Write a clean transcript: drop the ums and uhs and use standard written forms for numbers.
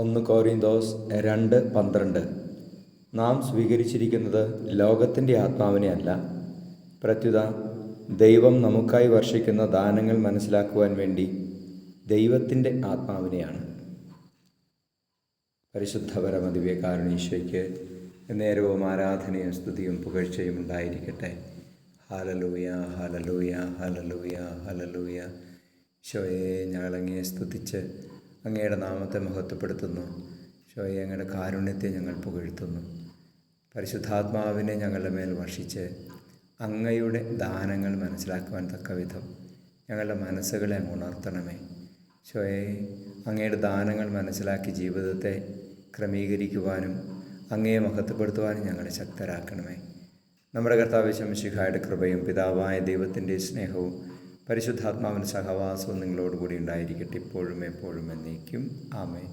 1 കൊരിന്തോസ് 2:12. നാം സ്വീകരിച്ചിരിക്കുന്നത് ലോകത്തിൻ്റെ ആത്മാവിനെ അല്ല, പ്രത്യുത ദൈവം നമുക്കായി വർഷിക്കുന്ന ദാനങ്ങൾ മനസ്സിലാക്കുവാൻ വേണ്ടി ദൈവത്തിൻ്റെ ആത്മാവിനെയാണ്. പരിശുദ്ധ പരമദിവ്യകാരുണീശോയ്ക്ക് നേരവും ആരാധനയും സ്തുതിയും പുകഴ്ചയും ഉണ്ടായിരിക്കട്ടെ. Hallelujah, hallelujah, hallelujah, hallelujah. ഈശോയെ, ഞങ്ങളങ്ങയെ സ്തുതിച്ച് അങ്ങയുടെ നാമത്തെ മഹത്വപ്പെടുത്തുന്നു. ഈശോയെ, അങ്ങയുടെ കാരുണ്യത്തെ ഞങ്ങൾ പുകഴ്ത്തുന്നു. പരിശുദ്ധാത്മാവിനെ ഞങ്ങളുടെ മേൽ വർഷിച്ച് അങ്ങയുടെ ദാനങ്ങൾ മനസ്സിലാക്കുവാൻ തക്ക വിധം ഞങ്ങളുടെ മനസ്സുകളെ അങ്ങ് ഉണർത്തണമേ. ഈശോയെ, അങ്ങയുടെ ദാനങ്ങൾ മനസ്സിലാക്കി ജീവിതത്തെ ക്രമീകരിക്കുവാനും അങ്ങയെ മഹത്വപ്പെടുത്തുവാനും ഞങ്ങളെ ശക്തരാക്കണമേ. നമ്മുടെ കർത്താവ് യേശു മിശിഹായുടെ കൃപയും പിതാവായ ദൈവത്തിൻ്റെ സ്നേഹവും പരിശുദ്ധാത്മാവിൻ്റെ സഹവാസവും നിങ്ങളോടുകൂടി ഉണ്ടായിരിക്കട്ടെ, ഇപ്പോഴും എപ്പോഴും എന്നേക്കും. ആമേൻ.